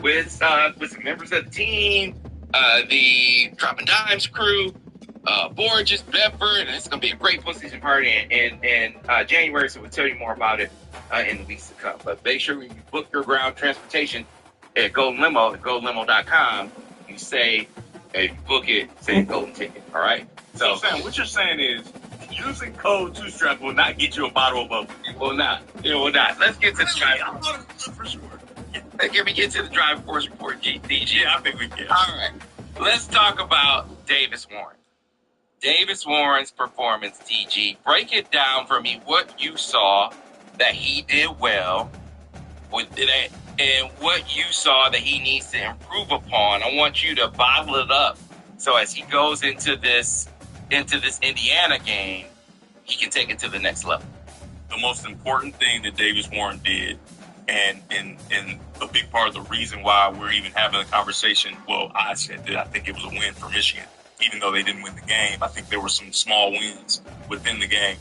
with some members of the team, the Dropping Dimes crew, Borges, Bedford, and it's going to be a great postseason party in January, so we'll tell you more about it in the weeks to come. But make sure when you book your ground transportation at Golden Limo, at goldenlimo.com, you say, if you book it, say Golden Ticket, all right? So Sam, what you're saying is, using code 2Strap will not get you a bottle of bubble. It will not. It will not. Let's get to the drive. I'm not for sure. Can we get to the drive force report, DG? Yeah, I think we can. All right. Let's talk about Davis Warren. Davis Warren's performance, DG. Break it down for me what you saw that he did well with that, and what you saw that he needs to improve upon. I want you to bottle it up so as he goes into this Indiana game, he can take it to the next level. The most important thing that Davis Warren did, and a big part of the reason why we're even having a conversation, well, I said that I think it was a win for Michigan. Even though they didn't win the game, I think there were some small wins within the game.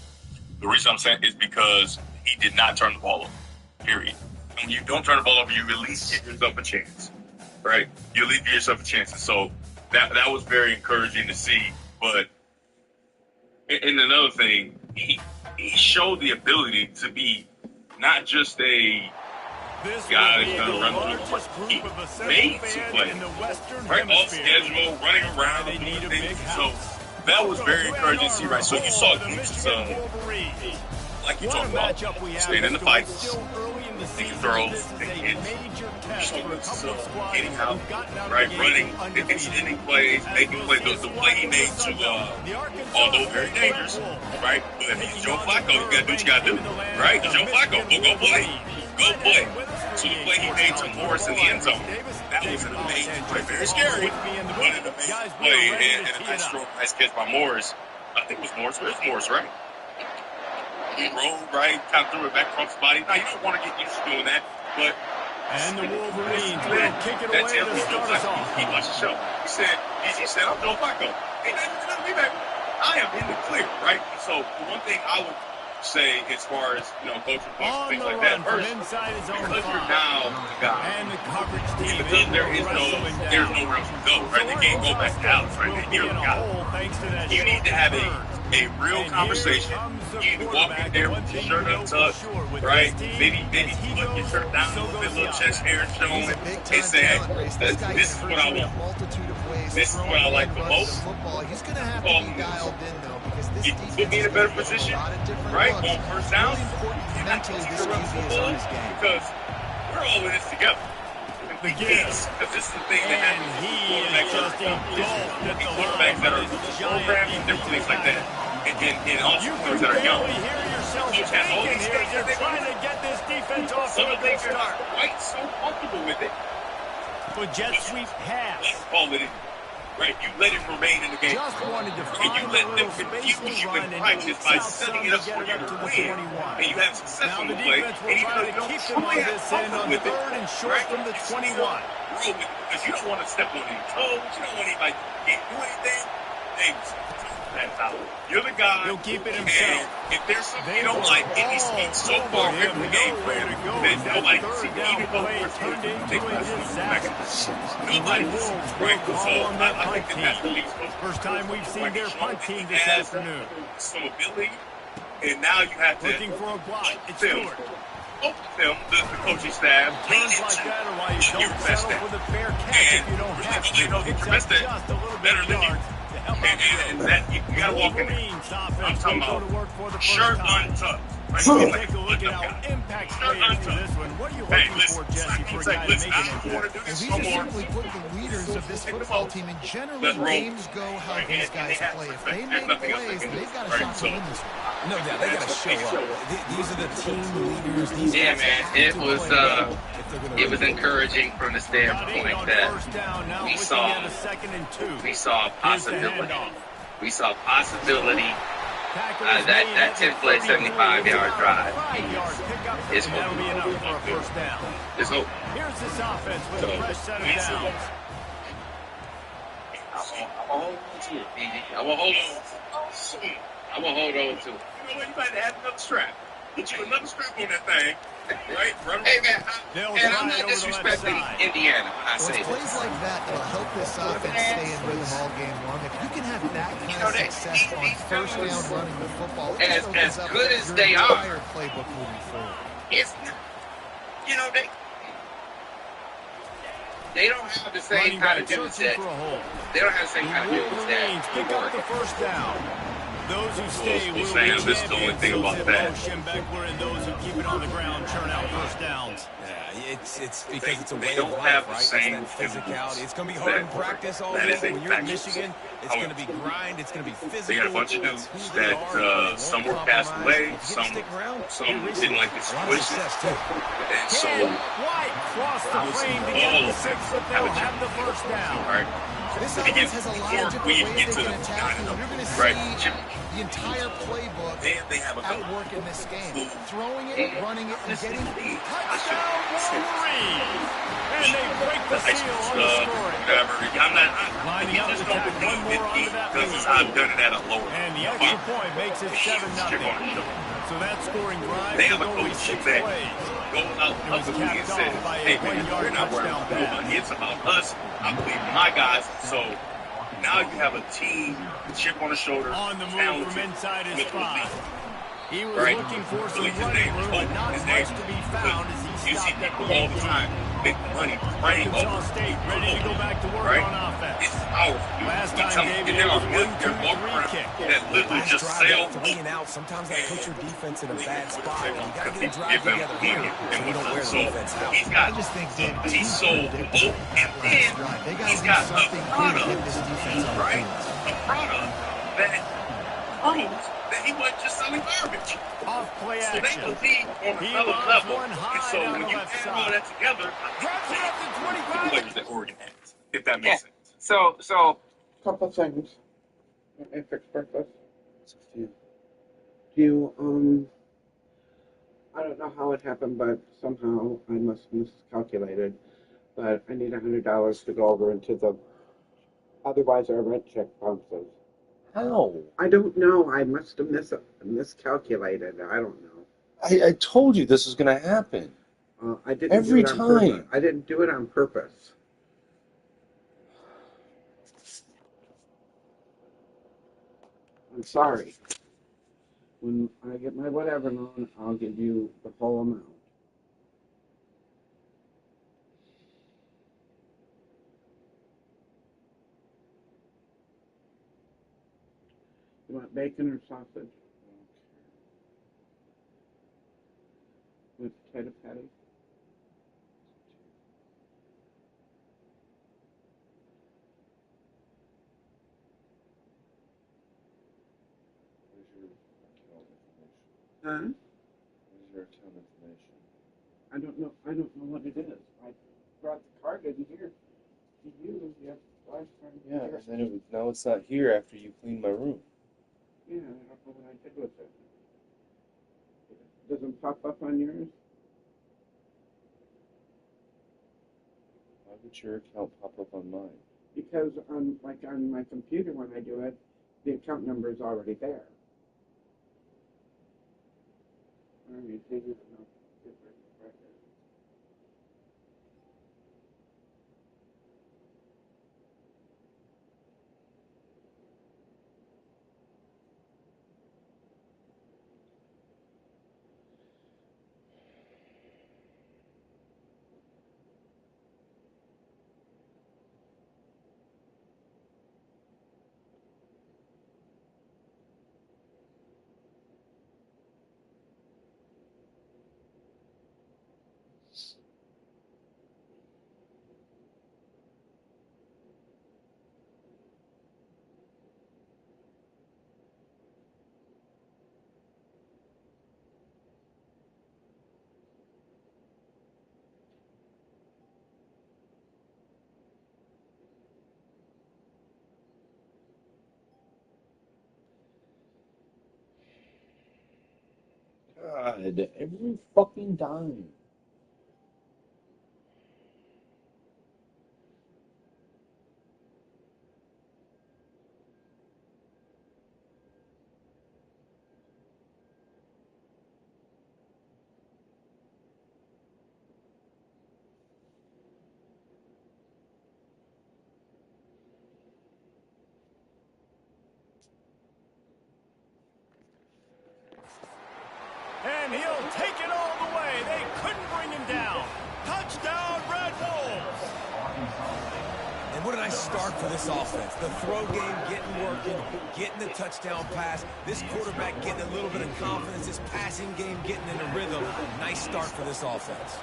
The reason I'm saying is because he did not turn the ball over, period. And when you don't turn the ball over, you at least give yourself a chance, right? You at least give yourself a chance. And so that was very encouraging to see. But and another thing, he showed the ability to be not just a guy that's going to run through the play. He made some plays, right? Off schedule, running around, doing things. So that was very encouraging to see, right? So you saw glimpses of, like you talked about, staying in the fight, taking throws, taking hits. You saw glimpses of getting out, right? Running, extending plays, making plays. The play he made to, although very dangerous, right? But if he's Joe Flacco, you got to do what you got to do, right? Joe Flacco, go play. Go play. So the play he made to Morris in the end zone, that was an amazing play. Very scary, but an amazing play and a nice throw, nice catch by Morris. I think it was Morris. It was Morris, right? He rolled right, kind of threw it back across the body. Now, you don't want to get used to doing that, but and the Wolverines will kick it away to start us off. He watched the show. He said, I'm Joe Flacco. Hey, nothing, baby. I am in the clear, right? So the one thing I would say as far as, coaching function, things like that, first, because you're now the guy, and the coverage team, because there's nowhere else to go, right? They can't go back to Alex, right? You're the guy. You need to have a real conversation. You need to walk in there with your shirt untucked, right? Maybe put your shirt down a little bit, little chest hair showing, and say, hey, this is what I want. This is what I like the most. You put me in a better position, right? On first down, you got to teach the run football because we're all in this together. Because this is the thing that happens with quarterbacks that are programmed and different things like that. And also players that are young. Coach has all these things that they're trying to get this defense off to a good start. Quite so comfortable with it. But jet sweep pass. Let's call it in. Right, you let it remain in the game. Just wanted to and you let them confuse you in practice by setting it up for you to win. And you have success on the play. And even though you don't truly have comfort with it, right? From the 21. Roll with it because you don't want to step on any toes. You don't want anybody to can't do anything. That's out. You're the guy. He'll keep it himself. And if there's something you don't like, it needs to be so far away from the game plan that nobody can see it. Even though it's take back in nobody can see it. Right? So I think that's the least. First time we've seen their punt team this afternoon. Some ability, and now you have to looking for a block. It's Stewart. Them, the coaching staff, turns like that, or why you don't settle for the fair catch if you don't have to. They know the best better than you. And that you gotta walk in there. I'm talking about shirt untucked. Right? Take a look at how impact plays to this one. What are you looking for, Jesse, for a guy to make an impact? These are simply put the leaders of this football team, and generally games go how these guys play. If they make plays, they've got a shot to win this one. No doubt, they got to show up. These are the team leaders. Yeah, man, it was encouraging from the standpoint that we saw a possibility. We saw possibility. That 10-play, 75-yard drive is hope. It's hope. Here's this offense with a fresh set of downs. I'm gonna hold on to it. You know what? You might add another strap. Get you another strap on that thing, Right? Run. Hey, man, They'll and I'm try it not over the left disrespecting side. Indiana when I Well, say it's plays this. like that that'll help this offense stay in rhythm all game long. If you can have that kind of success on first down running the football, it just opens up Good as your they entire are, playbook moving forward. it's they don't have the same Running kind back of dudes searching that for a hole. they don't have the same The kind of dudes Wolverines that pick up the Oregon. first down. Those who stay will Sam, be this is the only champions. thing So about said that. Bo Schembechler, and those who keep it on the ground churn out first downs. Yeah, it's because it's a They way of don't life, have the right? same It's that physicality. It's going to be that hard in practice all that day, is a but when you're in fact. Michigan, it's going to be grind. It's going to be They physical. got a bunch of It's dudes who they are. They won't that some were passed compromise. away, If you get to some stick around, didn't like the a lot of situation, success too. and so White cross the frame to get all the of 6, them but have they'll a have the first down. all right. This We offense get has a lot before of different we ways get they to can the attack you. 9 You're going to right? see the entire playbook Then they have a at couple. work in this game. Throwing it, running it, and getting Touchdown, Wolverines! And they break the seal on the scoring. Whatever. Lining You up just to don't tack one believe more in me onto that because lead. I've done it at a lower And the level. extra point makes it 7-0. Chip on the shoulder. So that scoring drive They have took a only coach 6 that plays. goes out It was publicly and capped says, off by a hey man, 1-yard we're not worried touchdown about pass. nobody. It's about us. I believe in my guys. So now you have a team, chip on the shoulder, On the move talented, from inside his with spot. elite. He was Right. looking for some His running name is room, but Hope. not His much name- to be found as he You see stopped at people the all the 18. time make money praying Arkansas over. State ready to go back to work Right? on offense. It's powerful. Last I'm time, telling David, you, it was there are 1-2-3 kick. that literally Last just drive, sail. that 3 and out, sometimes that puts your defense in a bad spot. And you got to get a drive Give them together here so you don't wear the so defense out. he's got I just think, Dave, he's too so predictable old, and last then drive. They got he's to do got something a here to product, get this defense on right? the A product that proves that he wasn't just selling garbage. Off play So they action. believe on He another lobs level. one And high so down when the you left add all side. that together, Drops it up to the 25. players that Oregon has, if that Yeah. makes sense. So, couple things. Let me fix breakfast. Do you, I don't know how it happened, but somehow I must have miscalculated. But I need $100 to go over into the, otherwise our rent check bounces. How? I don't know. I must have miscalculated. I don't know. I told you this was going to happen. I didn't Every do it on purpose. time. I didn't do it on purpose. I'm sorry. When I get my whatever loan, I'll give you the whole amount. You want bacon or sausage? With potato patty? Huh? Where's your account information? I don't know. I don't know what it is. I brought the card in here to you. You have last time. Yeah, and then now it's not here after you clean my room. Yeah, I don't know what I did with it. It doesn't pop up on yours? Why would your account pop up on mine? Because on my computer when I do it, the account number is already there. Let me see here. No, different record. God, every fucking time. nice start for this offense. The throw game getting working, getting the touchdown pass. This quarterback getting a little bit of confidence. This passing game getting in a rhythm. Nice start for this offense.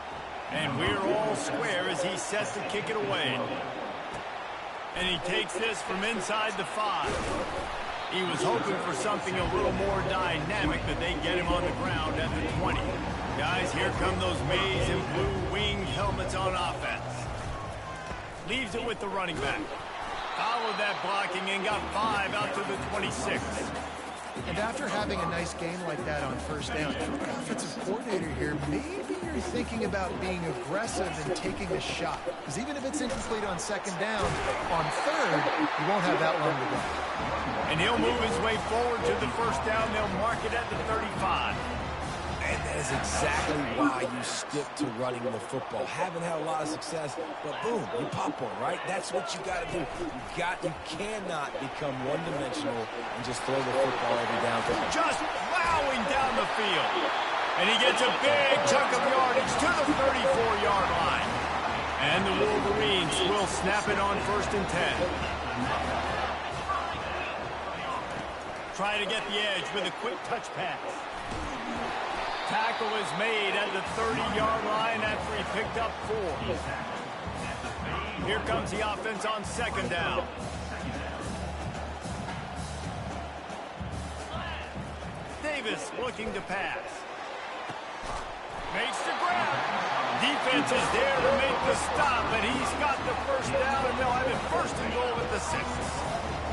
And we're all square as he's set to kick it away. And he takes this from inside the 5. He was hoping for something a little more dynamic, but they get him on the ground at the 20. Guys, here come those maize and blue wing helmets on offense. Leaves it with the running back. Followed that blocking and got 5 out to the 26. And after having a nice game like that on first down, if you're an offensive coordinator here, maybe you're thinking about being aggressive and taking a shot. Because even if it's incomplete on second down, on third, you won't have that long to go. And he'll move his way forward to the first down. They'll mark it at the 35. And that is exactly why you stick to running the football. Haven't had a lot of success, but boom, you pop one, right? That's what you got to do. You cannot become one-dimensional and just throw the football every down. Just plowing down the field. And he gets a big chunk of yardage to the 34-yard line. And the Wolverines will snap it on 1st and 10. Try to get the edge with a quick touch pass. Tackle is made at the 30-yard line after he picked up 4. Here comes the offense on second down. Davis looking to pass. Makes the grab. Defense is there to make the stop, and he's got the first down, and they'll have it 1st and goal at the 6.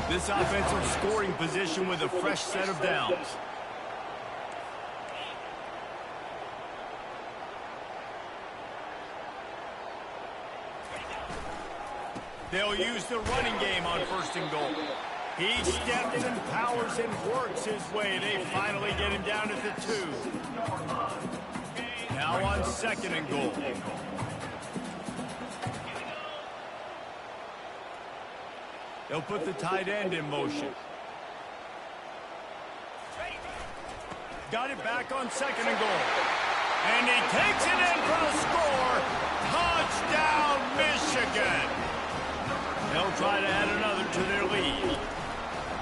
This offensive scoring position with a fresh set of downs. They'll use the running game on 1st and goal. He steps and powers and works his way. They finally get him down at the 2. Now on 2nd and goal. They'll put the tight end in motion. Got it back on 2nd and goal. And he takes it in for the score. Touchdown, Michigan. They'll try to add another to their lead.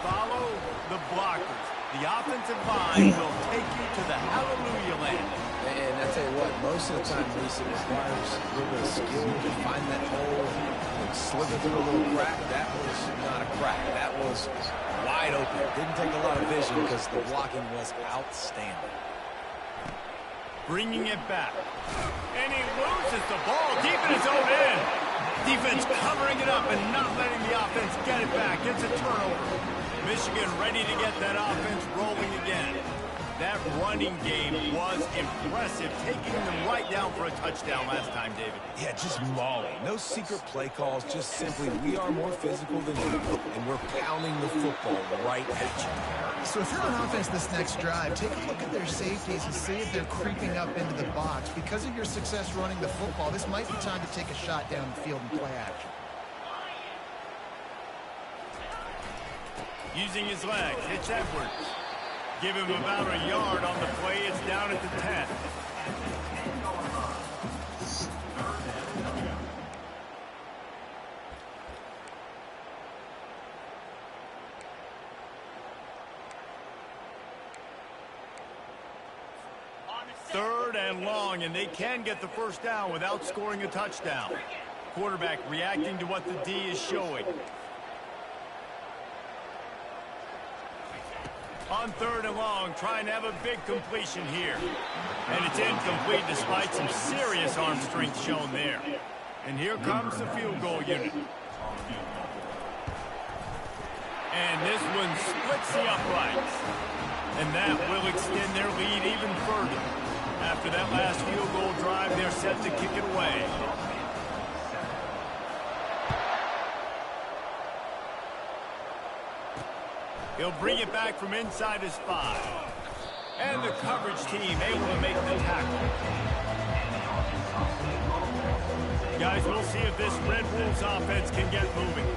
Follow the blockers. The offensive line will take you to the hallelujah land. And I tell you what, most of the time, Reese, it requires a little bit of skill to find that hole, slip it through a little crack. That was not a crack. That was wide open. Didn't take a lot of vision because the blocking was outstanding. Bringing it back. And he loses the ball deep in his own end. Defense covering it up and not letting the offense get it back. It's a turnover. Michigan ready to get that offense rolling again. That running game was impressive, taking them right down for a touchdown last time, David. Yeah, just mauling. No secret play calls, just simply we are more physical than you, and we're pounding the football right at you. So if you're on offense this next drive, take a look at their safeties and see if they're creeping up into the box. Because of your success running the football, this might be time to take a shot down the field and play action. Using his legs, it's Edwards. Give him about a yard on the play. It's down at the 10. Third and long, and they can get the first down without scoring a touchdown. Quarterback reacting to what the D is showing. On 3rd and long, trying to have a big completion here. And it's incomplete despite some serious arm strength shown there. And here comes the field goal unit. And this one splits the uprights. And that will extend their lead even further. After that last field goal drive, they're set to kick it away. He'll bring it back from inside his 5. And the coverage team able to make the tackle. Guys, we'll see if this Red Wolves offense can get moving.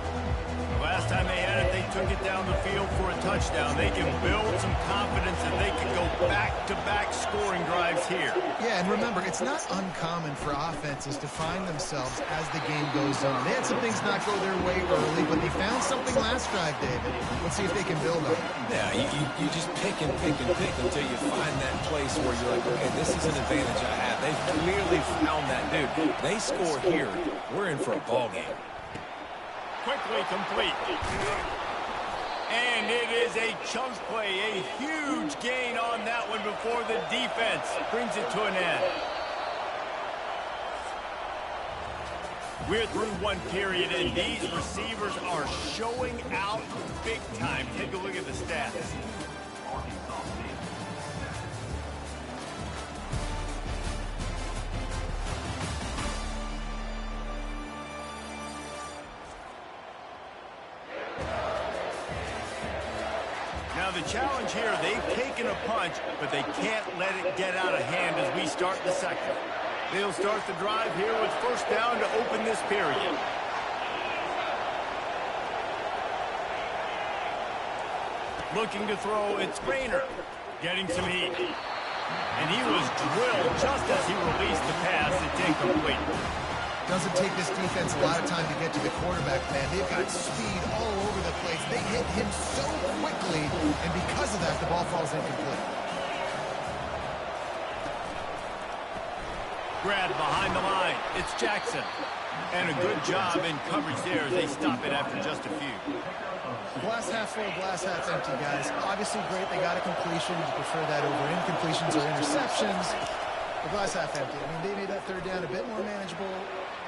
The last time they had it, they took it down the field for a touchdown. They can build some confidence and they can go back-to-back scoring drives here. Yeah, and remember, it's not uncommon for offenses to find themselves as the game goes on. They had some things not go their way early, but they found something last drive, David. Let's see if they can build on it. Yeah, you just pick and pick and pick until you find that place where you're like, okay, this is an advantage I have. They've clearly found that, dude. They score here, we're in for a ball game. Quickly complete. And it is a chunk play, a huge gain on that one before the defense brings it to an end. We're through one period, and these receivers are showing out big time. Take a look at the stats. Now the challenge here, they've taken a punch, but they can't let it get out of hand as we start the second. They'll start the drive here with first down to open this period. Looking to throw, it's Rainer. Getting some heat. And he was drilled just as he released the pass. It's incomplete. Doesn't take this defense a lot of time to get to the quarterback, man. They've got speed all over the place. They hit him so quickly, and because of that, the ball falls incomplete. Grab behind the line. It's Jackson. And a good job in coverage there as they stop it after just a few. Glass half full, glass half empty, guys. Obviously great, they got a completion. You prefer that over incompletions or interceptions. The glass half empty. I mean, they made that third down a bit more manageable,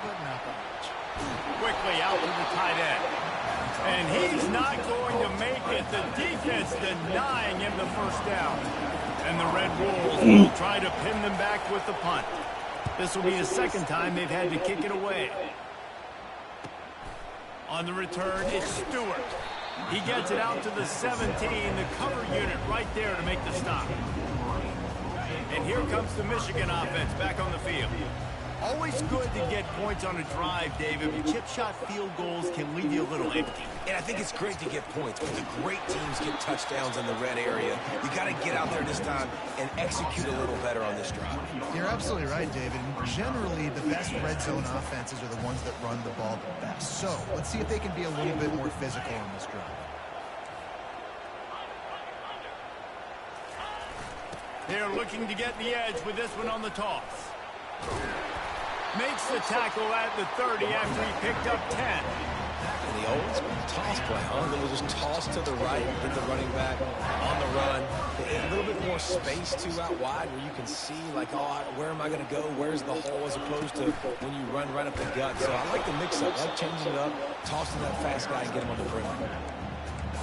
but not that much. Quickly out to the tight end. And he's not going to make it. The defense denying him the first down. And the Red Wolves will try to pin them back with the punt. This will be the second time they've had to kick it away. On the return, it's Stewart. He gets it out to the 17, the cover unit right there to make the stop. And here comes the Michigan offense back on the field. Always good to get points on a drive, David, but chip shot field goals can leave you a little empty. And I think it's great to get points, but the great teams get touchdowns in the red area. You got to get out there this time and execute a little better on this drive. You're absolutely right, David. Generally, the best red zone offenses are the ones that run the ball the best. So let's see if they can be a little bit more physical on this drive. They're looking to get the edge with this one on the toss. Makes the tackle at the 30 after he picked up 10. And the old toss play, huh? They'll just toss to the right, get the running back on the run. A little bit more space, too, out wide where you can see, like, oh, where am I going to go? Where's the hole as opposed to when you run right up the gut. So I like the mix-up. I like changing it up, tossing that fast guy and get him on the perimeter.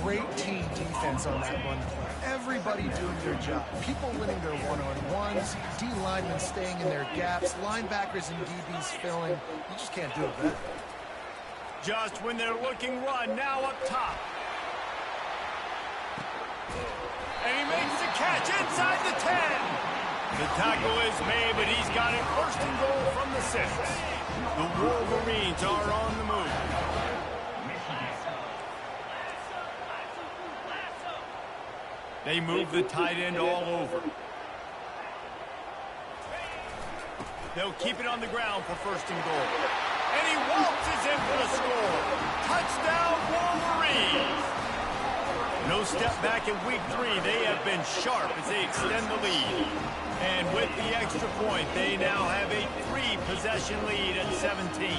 Great team defense on that run play. Everybody doing their job. People winning their one-on-ones, D-linemen staying in their gaps, linebackers and DBs filling. You just can't do it better. Just when they're looking run, now up top. And he makes the catch inside the 10. The tackle is made, but he's got it first and goal from the 6. The Wolverines are on the move. They move the tight end all over. They'll keep it on the ground for first and goal. And he waltzes in for the score. Touchdown, Wolverines! No step back in week 3. They have been sharp as they extend the lead. And with the extra point, they now have a 3-possession lead at 17.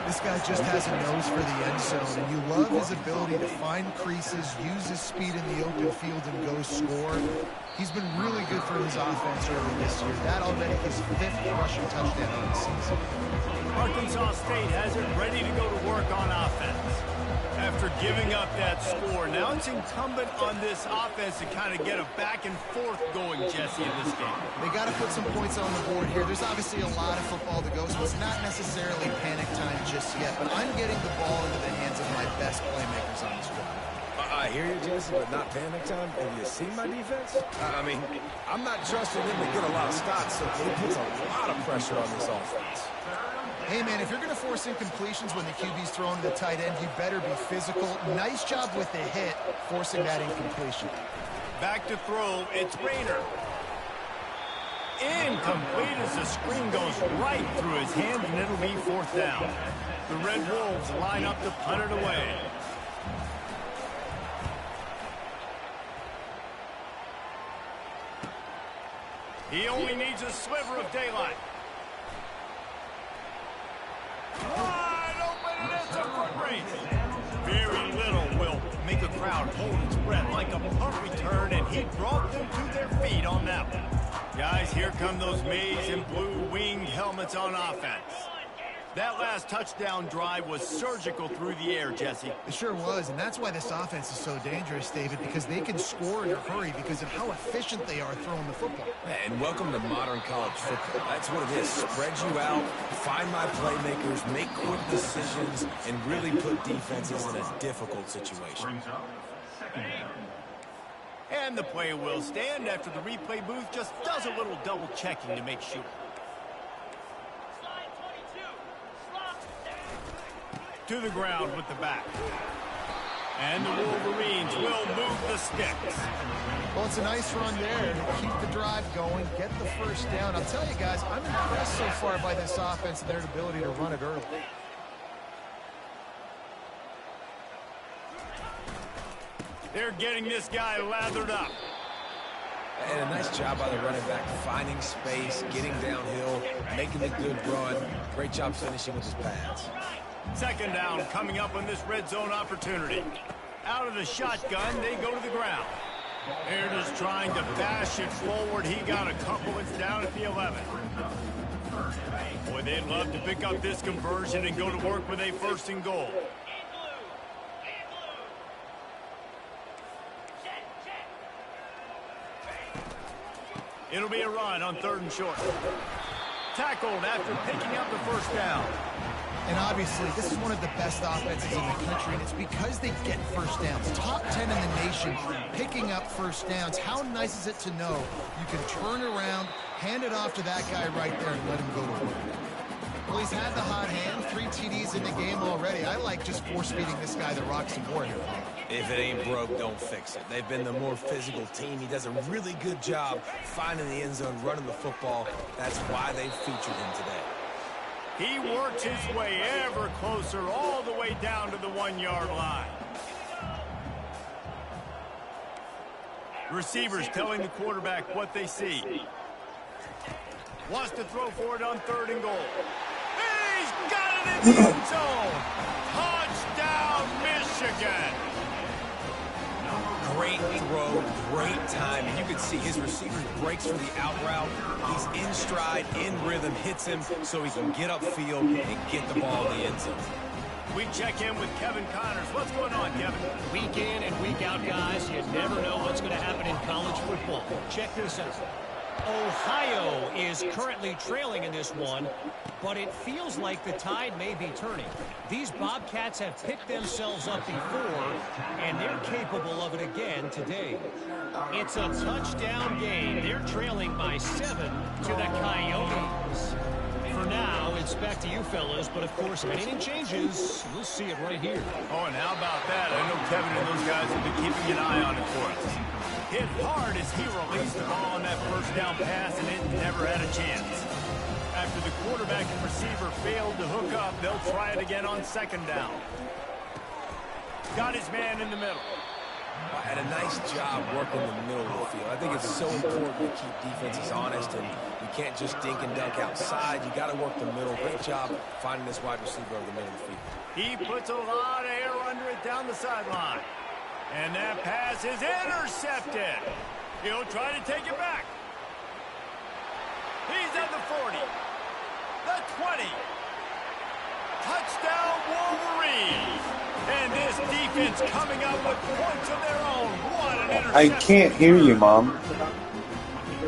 This guy just has a nose for the end zone, and you love his ability to find creases, use his speed in the open field, and go score. He's been really good for his offense early this year. That already his 5th rushing touchdown on the season. Arkansas State has it ready to go to work on offense. After giving up that score, now it's incumbent on this offense to kind of get a back and forth going, Jesse, in this game. They got to put some points on the board here. There's obviously a lot of football to go, so it's not necessarily panic time just yet, but I'm getting the ball into the hands of my best playmakers on this drive. I hear you, Jesse, but not panic time. Have you seen my defense? I mean, I'm not trusting them to get a lot of stops, so it puts a lot of pressure on this offense. Hey, man, if you're going to force incompletions when the QB's throwing to the tight end, you better be physical. Nice job with the hit, forcing that incompletion. Back to throw, it's Rayner. Incomplete as the screen goes right through his hands, and it'll be 4th down. The Red Wolves line up to punt it away. He only needs a sliver of daylight. Wide open, and it's a foot race. Very little will make a crowd hold its breath like a punt return, and he brought them to their feet on that one. Guys, here come those maize and blue winged helmets on offense. That last touchdown drive was surgical through the air, Jesse. It sure was, and that's why this offense is so dangerous, David, because they can score in a hurry because of how efficient they are throwing the football. And welcome to modern college football. That's what it is. Spread you out, find my playmakers, make quick decisions, and really put defenses in a difficult situation. And the play will stand after the replay booth just does a little double checking to make sure. To the ground with the back. And the Wolverines will move the sticks. Well, it's a nice run there to keep the drive going, get the first down. I'll tell you guys, I'm impressed so far by this offense and their ability to run it early. They're getting this guy lathered up. And a nice job by the running back, finding space, getting downhill, making a good run. Great job finishing with his pads. 2nd down coming up on this red zone opportunity. Out of the shotgun, they go to the ground. They're just trying to bash it forward. He got a couple. It's down at the 11. Boy, they'd love to pick up this conversion and go to work with a 1st and goal. It'll be a run on 3rd and short. Tackled after picking up the 1st down. And obviously, this is one of the best offenses in the country, and it's because they get first downs. Top 10 in the nation, picking up first downs. How nice is it to know you can turn around, hand it off to that guy right there, and let him go to work? Well, he's had the hot hand, 3 TDs in the game already. I like just force-feeding this guy the rock some more here. If it ain't broke, don't fix it. They've been the more physical team. He does a really good job finding the end zone, running the football. That's why they featured him today. He works his way ever closer all the way down to the 1-yard line. Receivers telling the quarterback what they see. Wants to throw for it on 3rd and goal. He's got it in the end zone. Touchdown, Michigan. Great throw, great time. And you can see his receiver breaks for the out route. He's in stride, in rhythm, hits him so he can get upfield and get the ball in the end zone. We check in with Kevin Connors. What's going on, Kevin? Week in and week out, guys, you never know what's going to happen in college football. Check this out. Ohio is currently trailing in this one, but it feels like the tide may be turning. These Bobcats have picked themselves up before, and they're capable of it again today. It's a touchdown game. They're trailing by 7 to the Coyotes. For now, it's back to you fellas, but of course, if anything changes, we'll see it right here. Oh, and how about that? I know Kevin and those guys have been keeping an eye on it for us. Hit hard as he released the ball on that 1st down pass, and it never had a chance. After the quarterback and receiver failed to hook up, they'll try it again on 2nd down. Got his man in the middle. Had a nice job working the middle of the field. I think it's so important to keep defenses honest, and you can't just dink and dunk outside. You got to work the middle. Great job finding this wide receiver over the middle of the field. He puts a lot of air under it down the sideline. And that pass is intercepted. He'll try to take it back. He's at the 40. The 20. Touchdown, Wolverines. And this defense coming up with points of their own. What an interception. I can't hear you, Mom.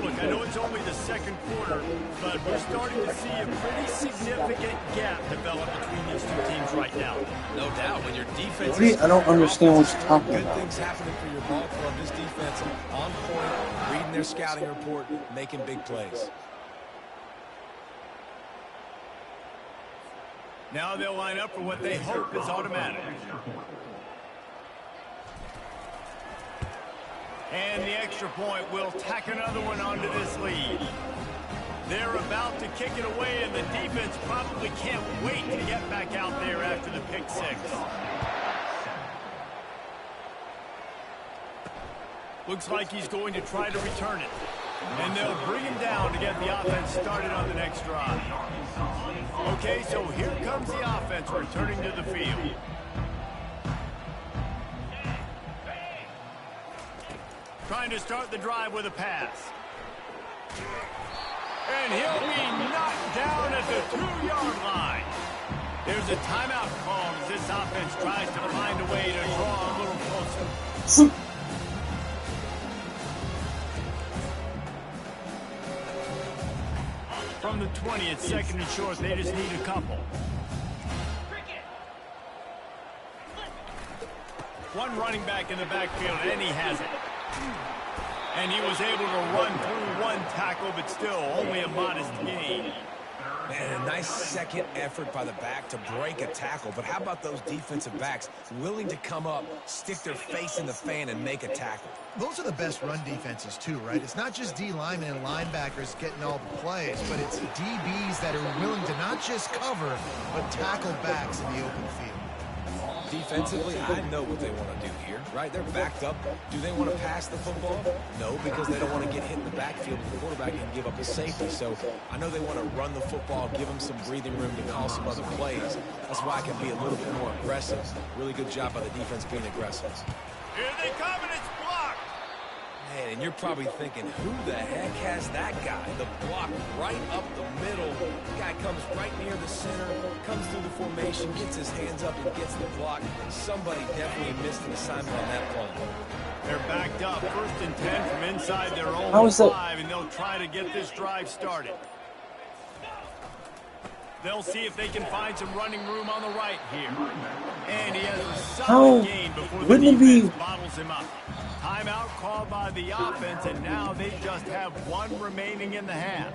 Look, I know it's only the 2nd quarter, but we're starting to see a pretty significant gap develop between these two teams right now. No doubt, when your defense I don't understand what you're talking good about. things happening for your ball club. This defense on point, reading their scouting report, making big plays. Now they'll line up for what they hope is automatic. And the extra point will tack another one onto this lead. They're about to kick it away, and the defense probably can't wait to get back out there after the pick six. Looks like he's going to try to return it. And they'll bring him down to get the offense started on the next drive. Okay, so here comes the offense returning to the field. Trying to start the drive with a pass. And he'll be knocked down at the 2-yard line. There's a timeout called as this offense tries to find a way to draw a little closer. From the 20, it's second and short. They just need a couple. One running back in the backfield, and he has it. And he was able to run through one tackle, but still only a modest gain. Man, a nice second effort by the back to break a tackle. But how about those defensive backs willing to come up, stick their face in the fan, and make a tackle? Those are the best run defenses, too, right? It's not just D linemen and linebackers getting all the plays, but it's DBs that are willing to not just cover, but tackle backs in the open field. Defensively, I know what they want to do here, right? They're backed up. Do they want to pass the football? No, because they don't want to get hit in the backfield with the quarterback and give up a safety. So I know they want to run the football, give them some breathing room to call some other plays. That's why I can be a little bit more aggressive. Really good job by the defense being aggressive. Here they come, and it's blocked. Man, and you're probably thinking, who the heck has that guy? The block right up the middle. The guy comes right near the center, comes through the formation, gets his hands up and gets the block. Somebody definitely missed an assignment on that play. They're backed up, 1st and 10 from inside their own 5, and they'll try to get this drive started. They'll see if they can find some running room on the right here. And he has a solid gain before the defense bottles him up. Timeout called by the offense, and now they just have one remaining in the half.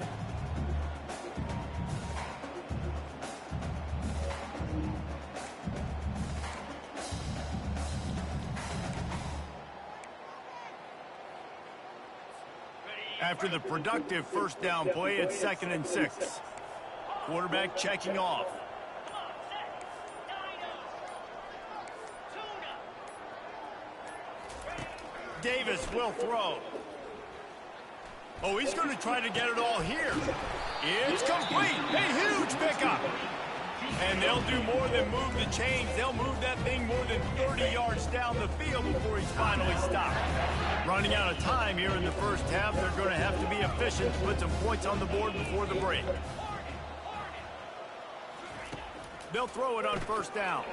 After the productive first down play, it's 2nd and 6. Quarterback checking off. Davis will throw. Oh, he's going to try to get it all here. It's complete. A huge pickup. And they'll do more than move the chains. They'll move that thing more than 30 yards down the field before he's finally stopped. Running out of time here in the first half. They're going to have to be efficient to put some points on the board before the break. They'll throw it on 1st down.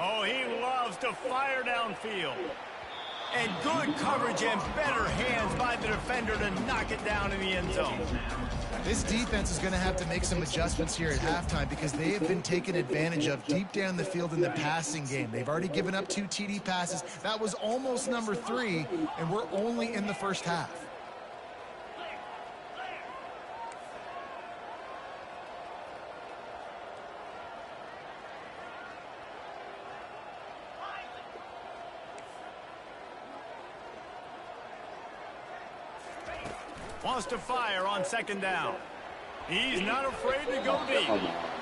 Oh, he loves to fire downfield. And good coverage and better hands by the defender to knock it down in the end zone. This defense is going to have to make some adjustments here at halftime because they have been taken advantage of deep down the field in the passing game. They've already given up 2 TD passes. That was almost number 3, and we're only in the first half. Wants to fire on 2nd down. He's not afraid to go deep.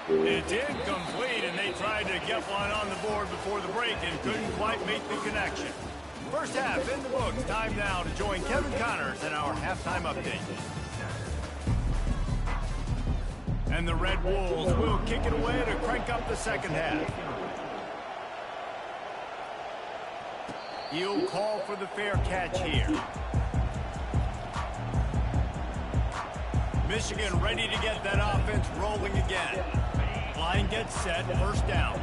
It's incomplete, and they tried to get one on the board before the break and couldn't quite make the connection. First half in the books. Time now to join Kevin Connors in our halftime update. And the Red Wolves will kick it away to crank up the second half. He'll call for the fair catch here. Michigan ready to get that offense rolling again. Line gets set, 1st down.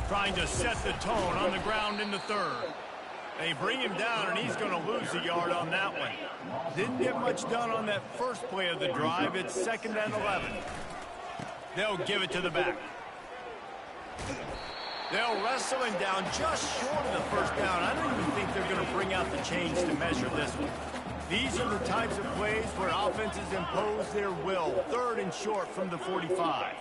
Trying to set the tone on the ground in the 3rd. They bring him down, and he's going to lose a yard on that one. Didn't get much done on that first play of the drive. It's 2nd and 11. They'll give it to the back. They'll wrestle him down just short of the 1st down. I don't even think they're going to bring out the chains to measure this one. These are the types of plays where offenses impose their will. 3rd and short from the 45.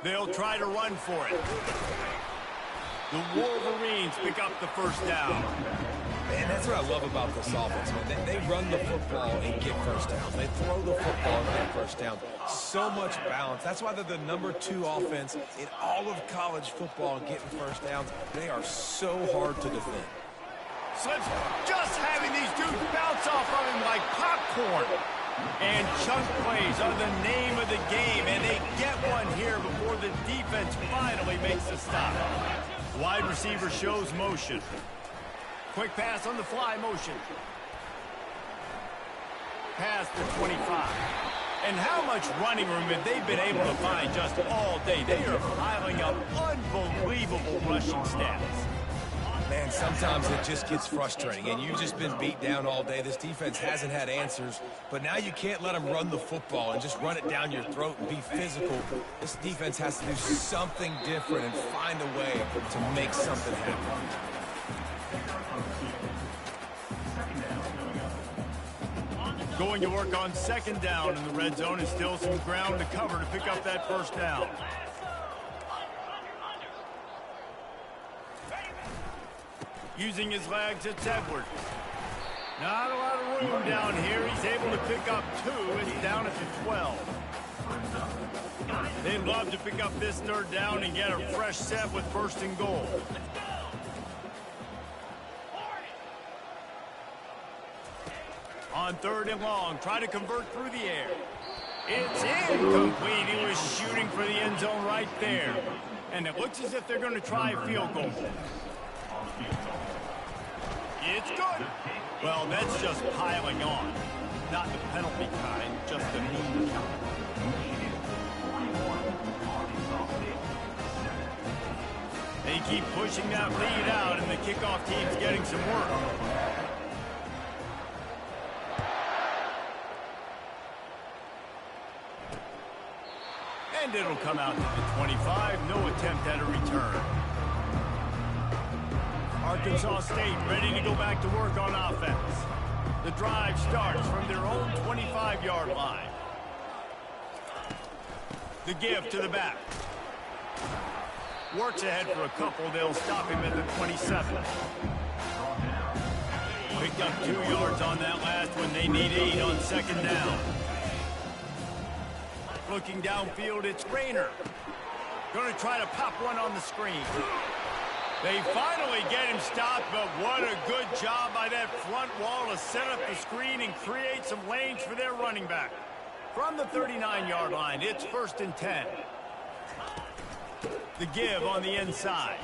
They'll try to run for it. The Wolverines pick up the first down. Man, that's what I love about this offense, man. They run the football and get first downs. They throw the football and get first downs. So much balance. That's why they're the #2 offense in all of college football getting first downs. They are so hard to defend. Slips just having these dudes bounce off of him like popcorn. And chunk plays are the name of the game, and they get one here before the defense finally makes the stop. Wide receiver shows motion. Quick pass on the fly motion. Past the 25. And how much running room have they been able to find just all day? They are piling up unbelievable rushing stats. Man, sometimes it just gets frustrating, and you've just been beat down all day. This defense hasn't had answers, but now you can't let them run the football and just run it down your throat and be physical. This defense has to do something different and find a way to make something happen. Going to work on 2nd down in the red zone, and still some ground to cover to pick up that first down. Using his legs, it's Edwards. Not a lot of room down here. He's able to pick up 2. It's down at the 12. They'd love to pick up this 3rd down and get a fresh set with 1st and goal. On 3rd and long, try to convert through the air. It's incomplete. He was shooting for the end zone right there. And it looks as if they're going to try a field goal. It's good. Well, that's just piling on. Not the penalty kind, just the mean kind. They keep pushing that lead out, and the kickoff team's getting some work. And it'll come out to the 25. No attempt at a return. Arkansas State ready to go back to work on offense. The drive starts from their own 25-yard line. The give to the back. Works ahead for a couple. They'll stop him at the 27. Picked up 2 yards on that last one. They need 8 on 2nd down. Looking downfield, it's Rayner. Going to try to pop one on the screen. They finally get him stopped, but what a good job by that front wall to set up the screen and create some lanes for their running back. From the 39-yard line, it's 1st and 10. The give on the inside.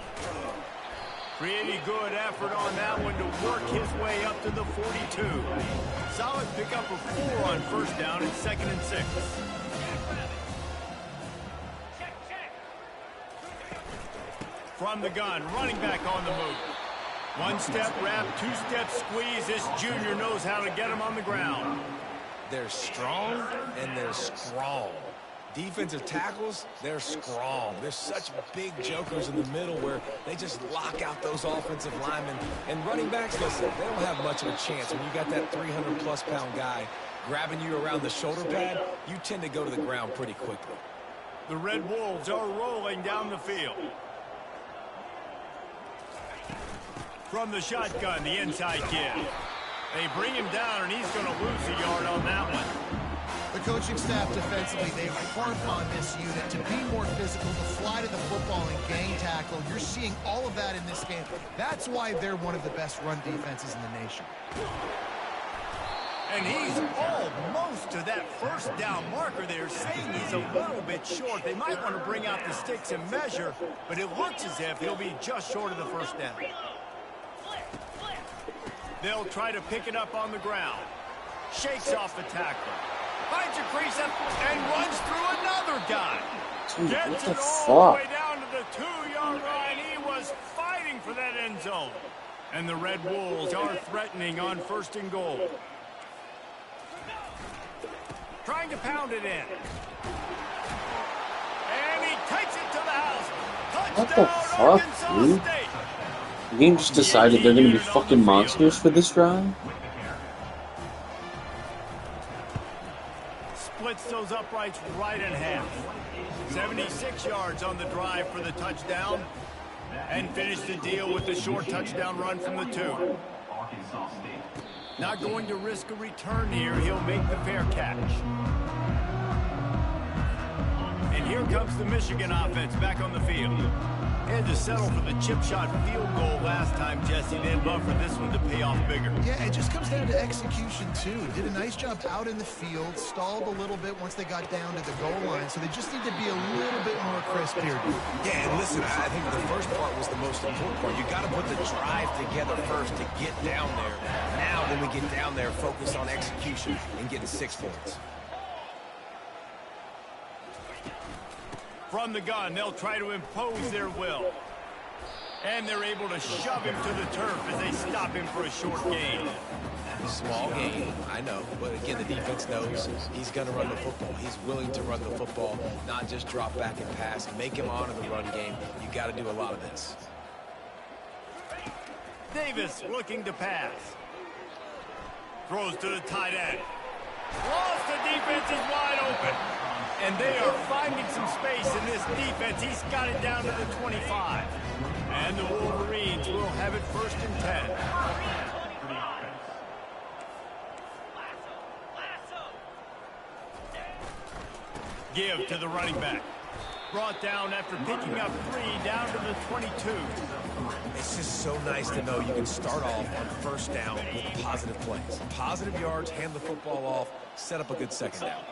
Pretty good effort on that one to work his way up to the 42. Solid pickup of 4 on 1st down and 2nd and 6. From the gun, running back on the move. 1-step wrap, 2-step squeeze. This junior knows how to get him on the ground. They're strong and they're strong. Defensive tackles, they're strong. They're such big jokers in the middle where they just lock out those offensive linemen. And running backs, listen, they don't have much of a chance. When you got that 300-plus pound guy grabbing you around the shoulder pad, you tend to go to the ground pretty quickly. The Red Wolves are rolling down the field. From the shotgun, the inside give. They bring him down, and he's going to lose a yard on that one. The coaching staff defensively, they harp on this unit to be more physical, to fly to the football and gang tackle. You're seeing all of that in this game. That's why they're one of the best run defenses in the nation. And he's almost to that 1st down marker there, saying he's a little bit short. They might want to bring out the sticks and measure, but it looks as if he'll be just short of the 1st down. They'll try to pick it up on the ground. Shakes off the tackler. Finds a crease up and runs through another guy. Dude, Gets what it the all the fuck? way down to the 2-yard line. He was fighting for that end zone. And the Red Wolves are threatening on 1st and goal. Trying to pound it in. And he takes it to the house. What the fuck, dude? The game just decided they're gonna be fucking monsters for this drive? Splits those uprights right in half. 76 yards on the drive for the touchdown. And finished the deal with the short touchdown run from the 2. Not going to risk a return here. He'll make the fair catch. And here comes the Michigan offense back on the field. Had to settle for the chip shot field goal last time, Jesse. They'd love for this one to pay off bigger. Yeah, it just comes down to execution, too. Did a nice job out in the field, stalled a little bit once they got down to the goal line, so they just need to be a little bit more crisp here, dude. Yeah, and listen, I think the first part was the most important part. You got to put the drive together first to get down there. Now, when we get down there, focus on execution and getting 6 points. From the gun, they'll try to impose their will. And they're able to shove him to the turf as they stop him for a short gain. Small gain, I know. But again, the defense knows he's going to run the football. He's willing to run the football, not just drop back and pass. Make him honor the run game. You got to do a lot of this. Davis looking to pass. Throws to the tight end. Lost, the defense is wide open. And they are finding some space in this defense. He's got it down to the 25. And the Wolverines will have it 1st and 10. Give to the running back. Brought down after picking up 3 down to the 22. It's just so nice to know you can start off on 1st down with positive plays. Positive yards, hand the football off, set up a good 2nd down.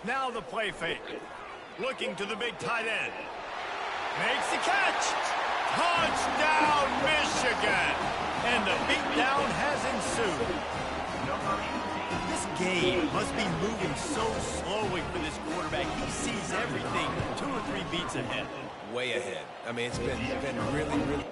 Now the play fake. Looking to the big tight end. Makes the catch. Touchdown, Michigan. And the beatdown has ensued. This game must be moving so slowly for this quarterback. He sees everything 2 or 3 beats ahead. Way ahead. I mean, it's been really, really...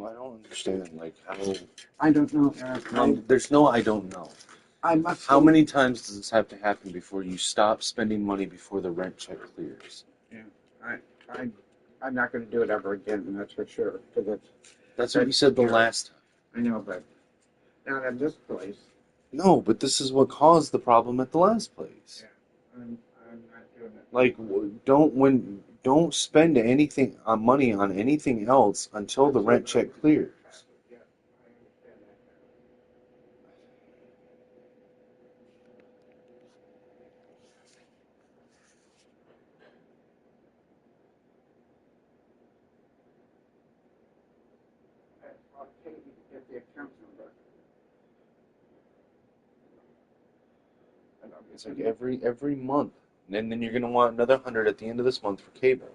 I don't understand, like, how... I don't know, Eric. There's no I don't know. I must How many times does this have to happen before you stop spending money before the rent check clears? Yeah, I'm not going to do it ever again, that's for sure. That's what we said the last time. I know, but not at this place. No, but this is what caused the problem at the last place. Yeah, I'm not doing it. Like, don't spend anything on money on anything else until the rent check clears. Yeah, I understand that. I'll take you to get the account number. It's like every month. And then you're going to want another 100 at the end of this month for cable.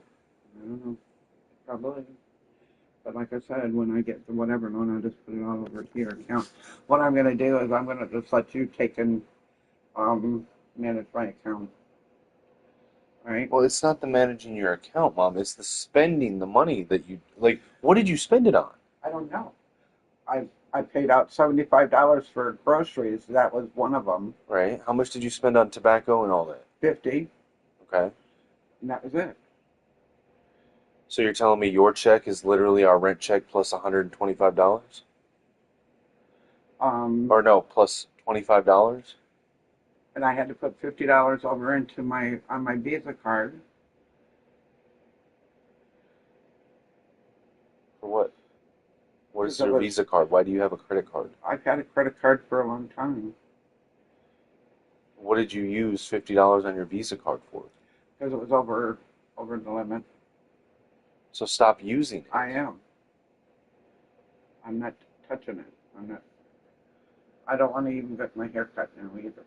I don't know. Probably. But like I said, when I get to whatever loan, I'll just put it all over to your account. What I'm going to do is I'm going to just let you take and manage my account. All right? Well, it's not the managing your account, Mom. It's the spending the money that you... Like, what did you spend it on? I don't know. I paid out $75 for groceries. That was one of them. Right. How much did you spend on tobacco and all that? 50, Okay. and that was it. So you're telling me your check is literally our rent check plus $125? Or no, plus $25? And I had to put $50 over into on my Visa card For what? What is your Visa card? Why do you have a credit card? I've had a credit card for a long time. What did you use $50 on your Visa card for? Because it was over the limit. So stop using it. I am. I'm not touching it. I don't want to even get my hair cut now either.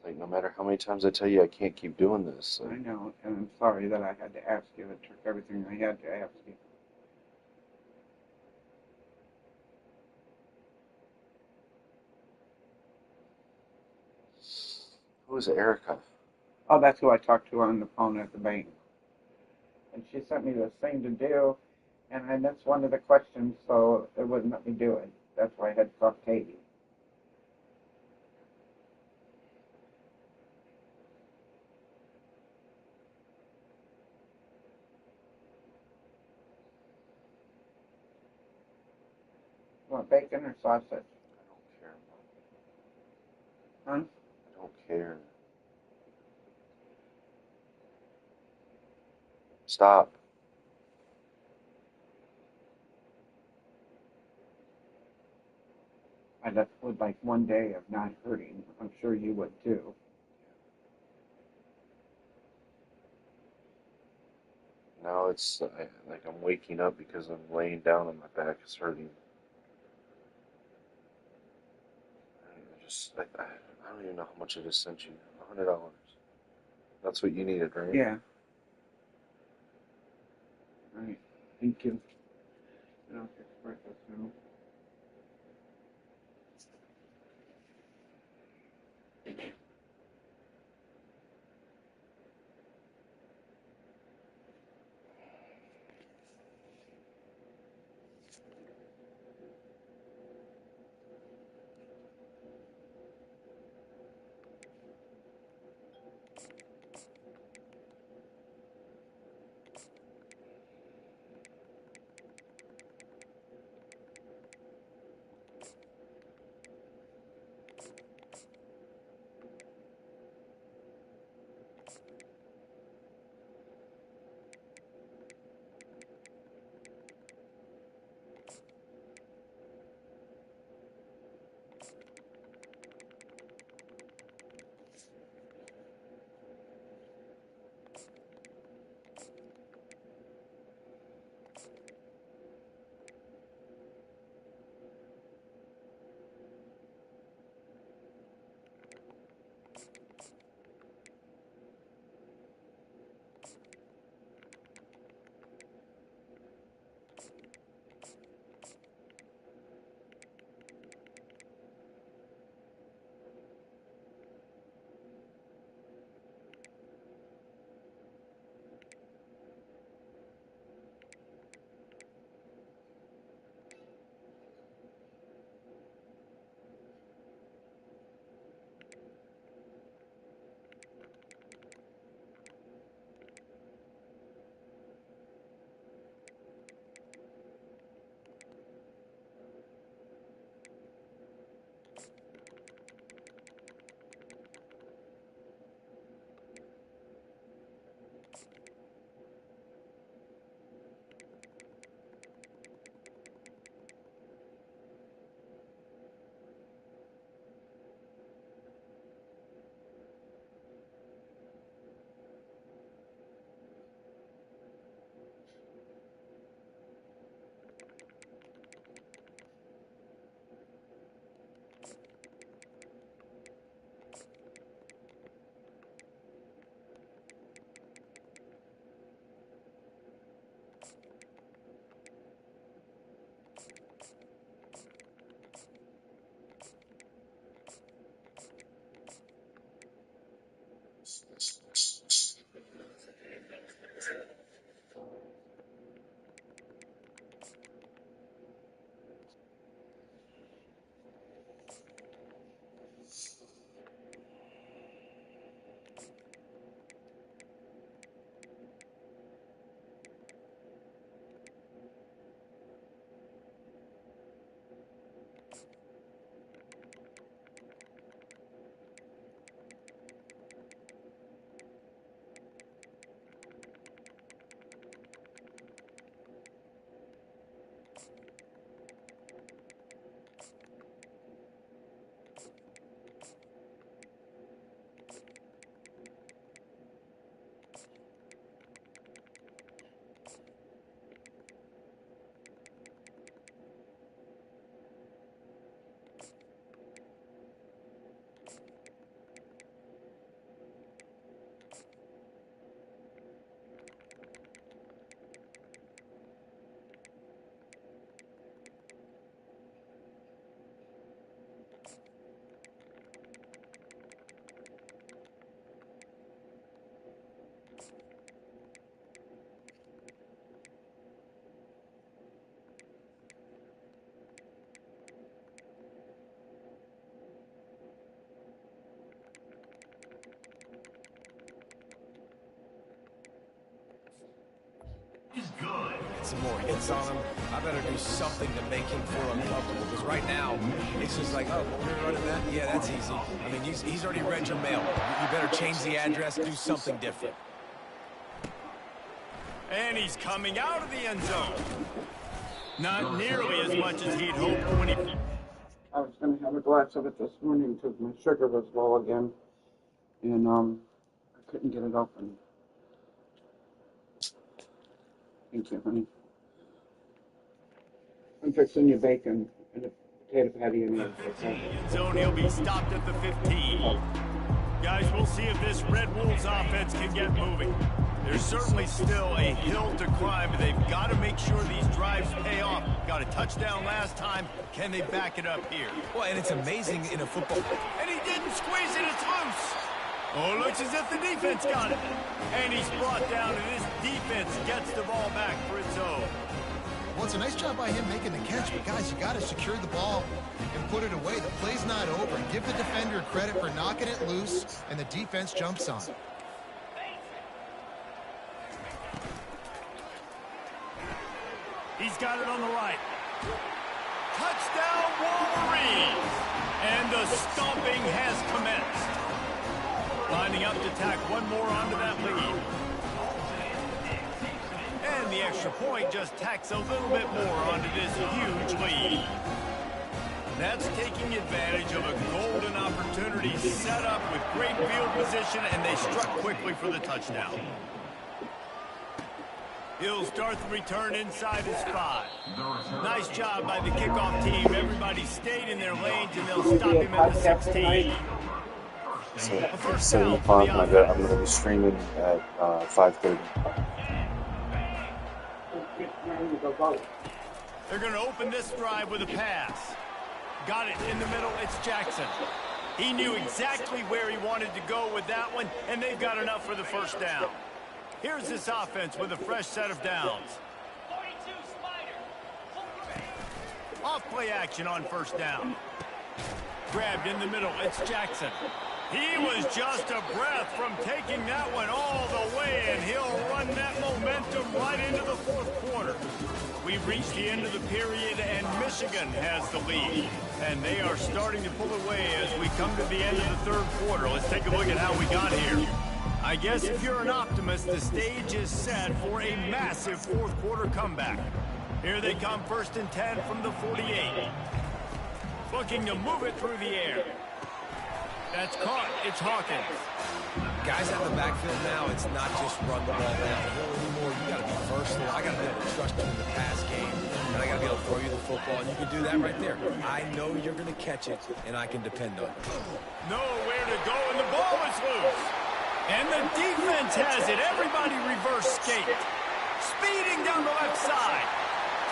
Like, no matter how many times I tell you I can't keep doing this. So. I know, and I'm sorry that I had to ask you. It took everything I had to ask you. Who is Erica? Oh, that's who I talked to on the phone at the bank. And she sent me this thing to do, and I missed one of the questions, so it wouldn't let me do it. That's why I had to call Katie. You want bacon or sausage? I don't care. Huh? I don't care. Stop. I just would like one day of not hurting. I'm sure you would too. Now it's like I'm waking up because I'm laying down and my back is hurting. I don't even know how much I just sent you. $100. That's what you needed, right? Yeah. All right. Thank you. And I'll fix breakfast now. some more hits on him. I better do something to make him feel uncomfortable, because right now, it's just like, oh, we're running that? Yeah, that's easy. I mean, he's already read your mail. You better change the address, do something different. And he's coming out of the end zone. Not nearly as much as he'd hoped when he... I was going to have a glass of it this morning because my sugar was low again. And I couldn't get it open. Thank you, honey. I'm fixing your bacon and a potato patty in there. Zone, he'll be stopped at the 15. Guys, we'll see if this Red Wolves offense can get moving. There's certainly still a hill to climb, but they've got to make sure these drives pay off. Got a touchdown last time. Can they back it up here? Well, and it's amazing in a football. And he didn't squeeze it. It's loose. Oh, it looks as if the defense got it. And he's brought down, and this defense gets the ball back for its own. Well, it's a nice job by him making the catch, but guys, you got to secure the ball and put it away. The play's not over. Give the defender credit for knocking it loose, and the defense jumps on it. He's got it on the right. Touchdown, Wolverines! And the stomping has commenced. Lining up to tack one more onto that lead. And the extra point just tacks a little bit more onto this huge lead. That's taking advantage of a golden opportunity set up with great field position, and they struck quickly for the touchdown. He'll start the return inside his 5. Nice job by the kickoff team. Everybody stayed in their lanes, and they'll stop him at the 16. So at 7 o'clock, I'm going to be streaming at 5:30. They're going to open this drive with a pass. Got it in the middle. It's Jackson. He knew exactly where he wanted to go with that one, and they've got enough for the first down. Here's this offense with a fresh set of downs. Off play action on first down. Grabbed in the middle. It's Jackson. He was just a breath from taking that one all the way, and he'll run that momentum right into the fourth quarter. We've reached the end of the period, and Michigan has the lead. And they are starting to pull away as we come to the end of the third quarter. Let's take a look at how we got here. I guess if you're an optimist, the stage is set for a massive fourth quarter comeback. Here they come, 1st and 10 from the 48. Looking to move it through the air. That's caught. It's Hawkins. Guys out in the backfield now, it's not just run the ball downhill anymore. You got to be versatile. I got to be able to trust you in the pass game, and I got to be able to throw you the football, and you can do that right there. I know you're going to catch it, and I can depend on it. Nowhere to go, and the ball is loose. And the defense has it. Everybody reverse skate. Speeding down the left side.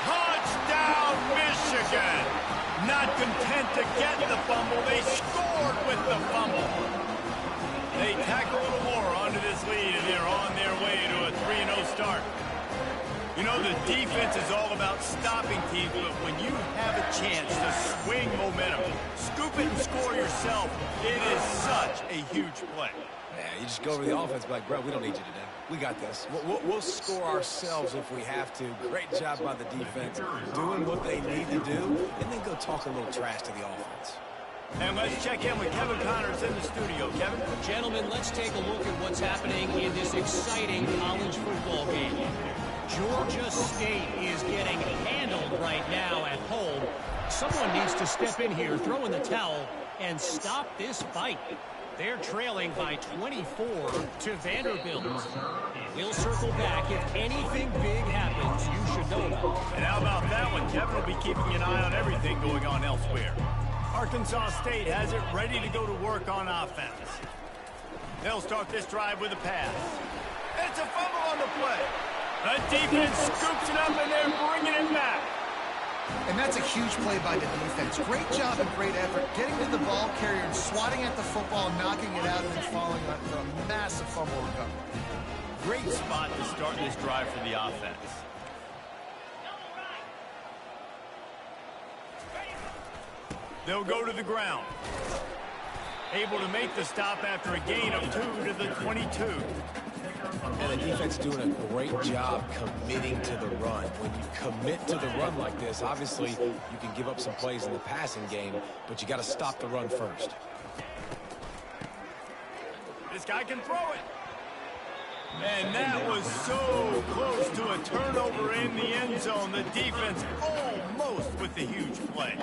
Touchdown, Michigan. Not content to get the fumble, they scored with the fumble. They tack a little more onto this lead, and they're on their way to a 3-0 start. You know, the defense is all about stopping teams, but when you have a chance to swing momentum, scoop it and score yourself, it is such a huge play. Yeah, you just go over the offense like, bro, we don't need you today. We got this. We'll score ourselves if we have to. Great job by the defense, doing what they need to do, and then go talk a little trash to the offense. And let's check in with Kevin Connors in the studio. Kevin? Gentlemen, let's take a look at what's happening in this exciting college football game. Georgia State is getting handled right now at home. Someone needs to step in here, throw in the towel, and stop this fight. They're trailing by 24 to Vanderbilt. We'll circle back. If anything big happens, you should know about it. And how about that one? Kevin will be keeping an eye on everything going on elsewhere. Arkansas State has it ready to go to work on offense. They'll start this drive with a pass. It's a fumble on the play. The defense scoops it up, and they're bringing it back. And that's a huge play by the defense. Great job and great effort getting to the ball carrier and swatting at the football, knocking it out, and then falling on for a massive fumble recovery. Great spot to start this drive for the offense. They'll go to the ground. Able to make the stop after a gain of 2 to the 22. And the defense doing a great job committing to the run. When you commit to the run like this, obviously you can give up some plays in the passing game, but you got to stop the run first. This guy can throw it. And that was so close to a turnover in the end zone. The defense almost with the huge play.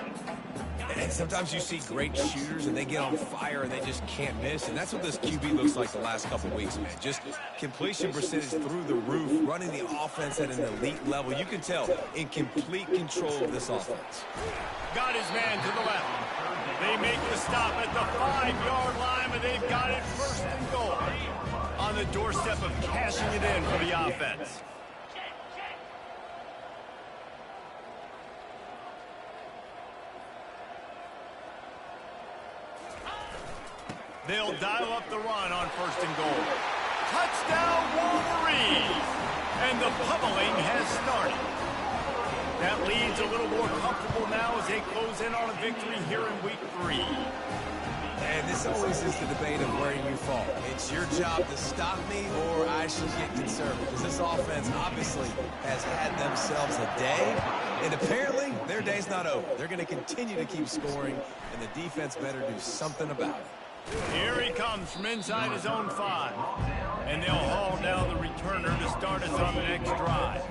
And sometimes you see great shooters and they get on fire and they just can't miss. And that's what this QB looks like the last couple weeks, man. Just completion percentage through the roof, running the offense at an elite level. You can tell in complete control of this offense. Got his man to the left. They make the stop at the 5-yard line, but they've got it first and goal. On the doorstep of cashing it in for the offense. They'll dial up the run on first and goal. Touchdown, Wolverines! And the pummeling has started. That lead's a little more comfortable now as they close in on a victory here in week 3. And this always is the debate of where you fall. It's your job to stop me or I should get concerned. Because this offense obviously has had themselves a day. And apparently their day's not over. They're going to continue to keep scoring. And the defense better do something about it. Here he comes from inside his own 5. And they'll haul down the returner to start us on the next drive.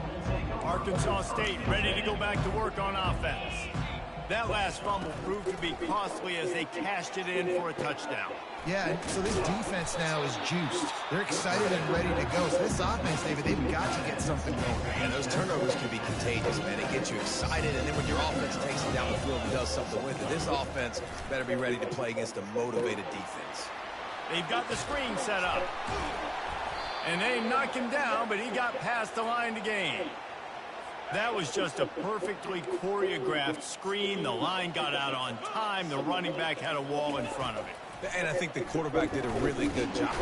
Arkansas State ready to go back to work on offense. That last fumble proved to be costly as they cashed it in for a touchdown. Yeah, so this defense now is juiced. They're excited and ready to go. So this offense, David, they've got to get something going. And those turnovers can be contagious, man. It gets you excited, and then when your offense takes it down the field and does something with it, this offense better be ready to play against a motivated defense. They've got the screen set up. And they knock him down, but he got past the line to gain. That was just a perfectly choreographed screen. The line got out on time. The running back had a wall in front of it. And I think the quarterback did a really good job.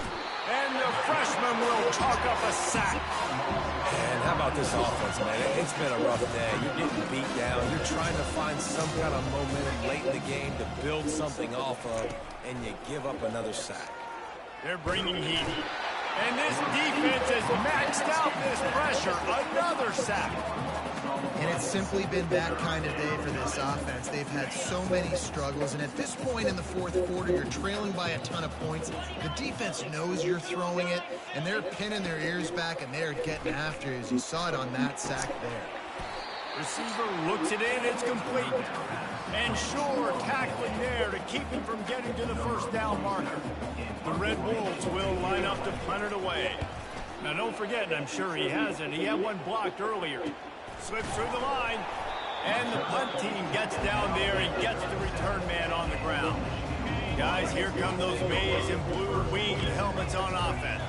And the freshman will chalk up a sack. And how about this offense, man? It's been a rough day. You're getting beat down. You're trying to find some kind of momentum late in the game to build something off of, and you give up another sack. They're bringing heat. And this defense has maxed out this pressure. Another sack. And it's simply been that kind of day for this offense. They've had so many struggles, and at this point in the fourth quarter, you're trailing by a ton of points. The defense knows you're throwing it, and they're pinning their ears back, and they're getting after you, as you saw it on that sack there. Receiver looks it in, it's complete. And sure, tackling there to keep him from getting to the first down marker. The Red Wolves will line up to punt it away. Now don't forget, and I'm sure he hasn't, he had one blocked earlier. Slips through the line, and the punt team gets down there and gets the return man on the ground. Guys, here come those maize and blue winged helmets on offense.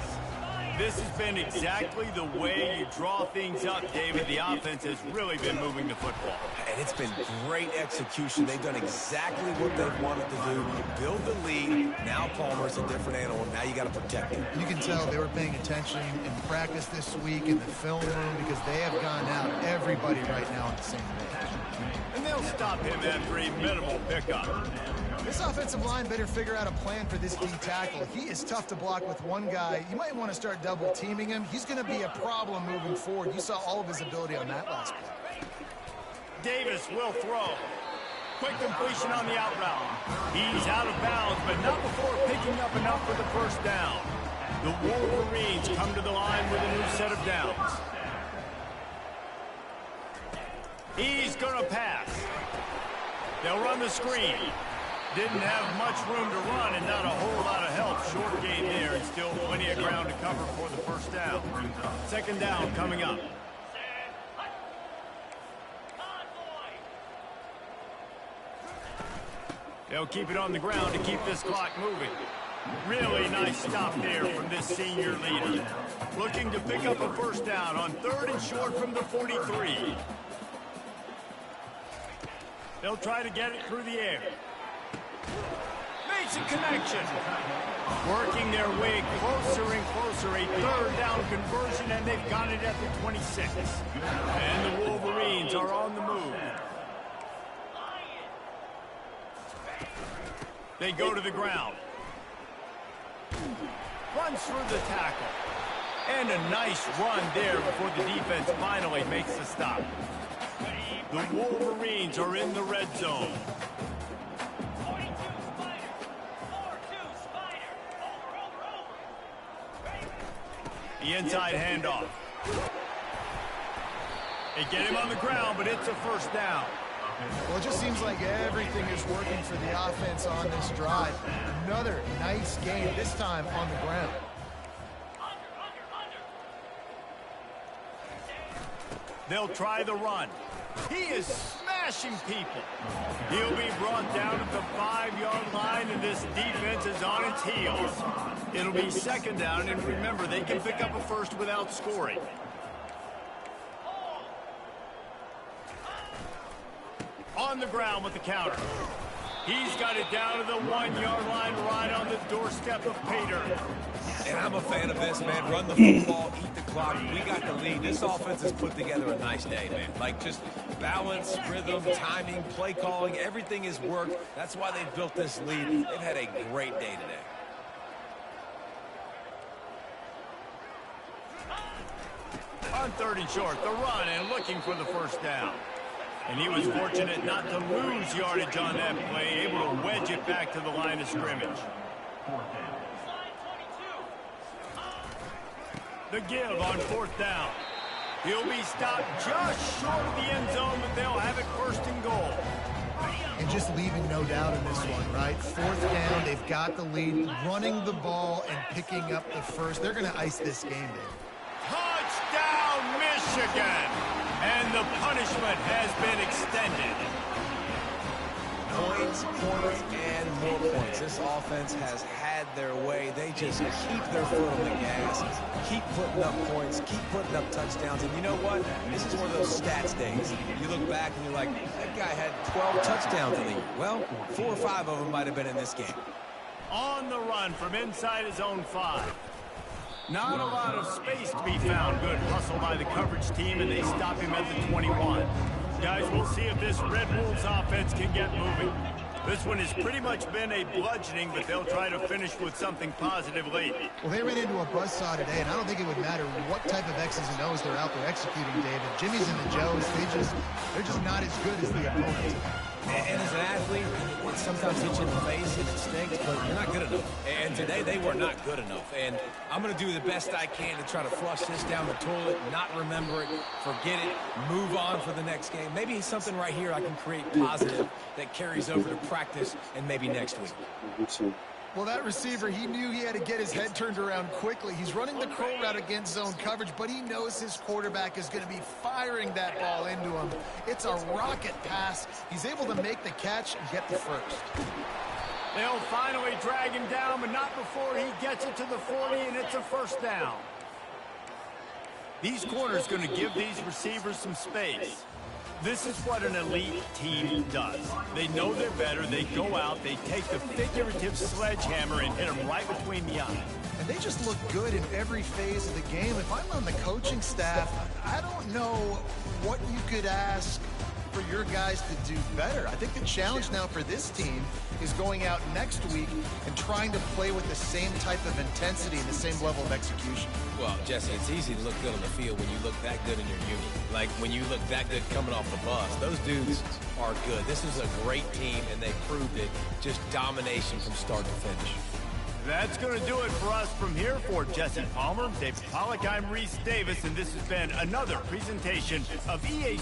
This has been exactly the way you draw things up, David. The offense has really been moving the football. And it's been great execution. They've done exactly what they've wanted to do. Build the lead. Now Palmer's a different animal. Now you got to protect him. You can tell they were paying attention in practice this week in the film room because they have gone out, everybody right now on the same page. And they'll stop him after a minimal pickup. This offensive line better figure out a plan for this D tackle. He is tough to block with one guy. You might want to start double teaming him. He's going to be a problem moving forward. You saw all of his ability on that last play. Davis will throw. Quick completion on the out route. He's out of bounds, but not before picking up enough for the first down. The Wolverines come to the line with a new set of downs. He's going to pass. They'll run the screen. Didn't have much room to run and not a whole lot of help. Short gain there and still plenty of ground to cover for the first down. Second down coming up. They'll keep it on the ground to keep this clock moving. Really nice stop there from this senior leader. Looking to pick up a first down on 3rd and short from the 43. They'll try to get it through the air. Makes a connection. Working their way closer and closer. A 3rd down conversion, and they've got it at the 26. And the Wolverines are on the move. They go to the ground. Runs through the tackle. And a nice run there before the defense finally makes the stop. The Wolverines are in the red zone. The inside handoff. They get him on the ground, but it's a first down. Well, it just seems like everything is working for the offense on this drive. Another nice game, this time on the ground. They'll try the run. He is smashing people. He'll be brought down at the 5-yard line, and this defense is on its heels. It'll be second down, and remember, they can pick up a first without scoring. On the ground with the counter. He's got it down to the 1-yard line, right on the doorstep of Pater. And I'm a fan of this, man. Run the football, eat the clock. We got the lead. This offense has put together a nice day, man. Like, just balance, rhythm, timing, play calling, everything has worked. That's why they've built this lead. They've had a great day today. On 3rd and short, the run and looking for the first down. And he was fortunate not to lose yardage on that play, able to wedge it back to the line of scrimmage. The give on 4th down. He'll be stopped just short of the end zone, but they'll have it 1st and goal. And just leaving no doubt in this one, right? 4th down, they've got the lead, running the ball and picking up the first. They're going to ice this game, Dave. Touchdown, Michigan! And the punishment has been extended. Points, points, and more points. This offense has had their way. They just keep their foot on the gas, keep putting up points, keep putting up touchdowns. And you know what? This is one of those stats days. You look back and you're like, that guy had 12 touchdowns in the year. Well, 4 or 5 of them might have been in this game. On the run from inside his own 5. Not a lot of space to be found. Good hustle by the coverage team, and they stop him at the 21. Guys, we'll see if this Red Wolves offense can get moving. This one has pretty much been a bludgeoning, but they'll try to finish with something positive late. Well, they ran into a buzzsaw today, and I don't think it would matter what type of X's and O's they're out there executing, David. Jimmy's and the Joes, they're just not as good as the opponent. And as an athlete, it sometimes hits you in the face and it stinks, but you're not good enough. And today they were not good enough. And I'm going to do the best I can to try to flush this down the toilet, not remember it, forget it, move on for the next game. Maybe something right here I can create positive that carries over to practice and maybe next week. Well, that receiver, he knew he had to get his head turned around quickly. He's running the curl route against zone coverage, but he knows his quarterback is going to be firing that ball into him. It's a rocket pass. He's able to make the catch and get the first. They'll finally drag him down, but not before he gets it to the 40, and it's a first down. These corners going to give these receivers some space. This is what an elite team does. They know they're better. They go out. They take the figurative sledgehammer and hit them right between the eyes. And they just look good in every phase of the game. If I'm on the coaching staff, I don't know what you could ask for your guys to do better. I think the challenge now for this team is going out next week and trying to play with the same type of intensity and the same level of execution. Well, Jesse, it's easy to look good on the field when you look that good in your unit. Like when you look that good coming off the bus. Those dudes are good. This is a great team, and they proved it. Just domination from start to finish. That's going to do it for us from here. For Jesse Palmer, David Pollack, I'm Reese Davis, and this has been another presentation of EA